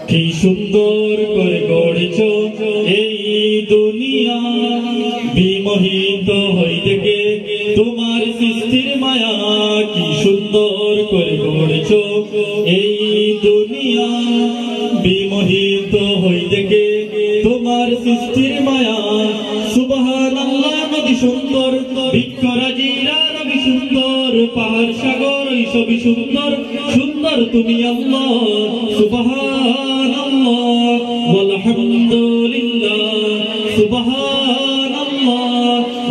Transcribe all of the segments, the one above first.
কি সুন্দর করে গড়েছ এই দুনিয়া, বিমোহিত হই দেখে তোমার সৃষ্টির মায়া। কি সুন্দর করে গড়েছ এই দুনিয়া, বিমোহিত হই দেখে তোমার সৃষ্টির মায়া। সুবহানাল্লাহ নদী সুন্দর, বৃক্ষরাজিরা নবী সুন্দর, পাহাড় সাগর সবই সুন্দর, সুন্দর তুমি আল্লাহ। সুবহানাল্লাহ ওয়ালহামদুলিল্লাহ, সুবহানাল্লাহ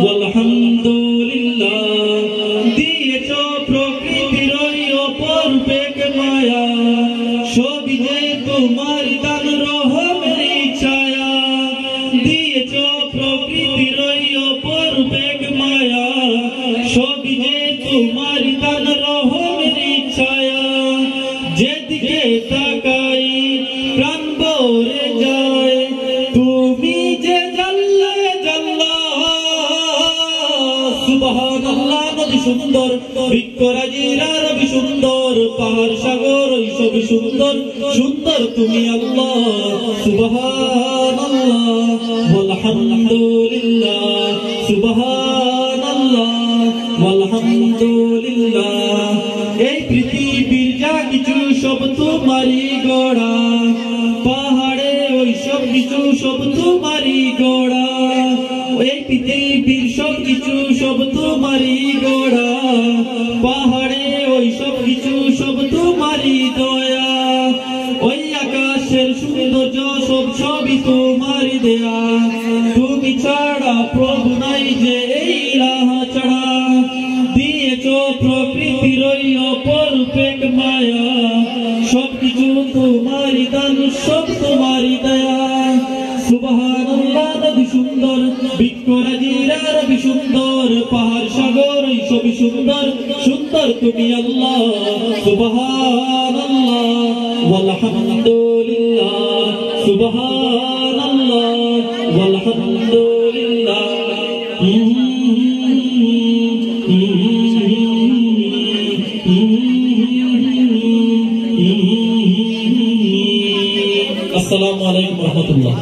ওয়ালহামদুলিল্লাহ। দিয়েছ প্রকৃতির অপরূপ মায়া, সবই যে তোমার দান রহমের ছায়া। দিয়েছ প্রকৃতির অপরূপ মায়া, সবই যে তোমার দান রহমের ছায়া। যেদিকে তাকাই প্রাণ ভরে যায়, তুমি যে জাল্লে জাল্লাহ। সুবহানাল্লাহ নদী সুন্দর, বৃক্ষরাজিরা রবি সুন্দর, পাহাড় সাগর সবই সুন্দর, সুন্দর তুমি আল্লাহ। সুবহানাল্লাহ ওয়ালহামদুলিল্লাহ, সুবহানাল্লাহ ওয়ালহামদুলিল্লাহ। এই পৃথিবীর যা কিছু সব তোমারই গড়া, পাহাড়ে ওই সব কিছু সব তোমারই গড়া। এই পৃথিবীর সব কিছু সব তোমারই গড়া, পাহাড়ে ওই সব কিছু সব তোমারই দয়া। ওই আকাশের সৌন্দর্য সব সবই তোমারই দেয়া। তুমি ছাড়া প্রভু নাই যে এই রাহা ছাড়া। দিয়েছ প্রকৃতির অপরূপ মায়া, সবকিছু তোমারই দান, সব তোমারই দয়া। সুবহানাল্লাহ নদী সুন্দর, বৃক্ষরাজিরা রবি সুন্দর, পাহাড় সাগর সবই সুন্দর, সুন্দর তুমি আল্লাহ। সুবহানাল্লাহ ওয়ালহামদুলিল্লাহ, সুবহানাল্লাহ ওয়ালহামদুলিল্লাহ। আসসালামু আলাইকুম ওয়া রাহমাতুল্লাহ।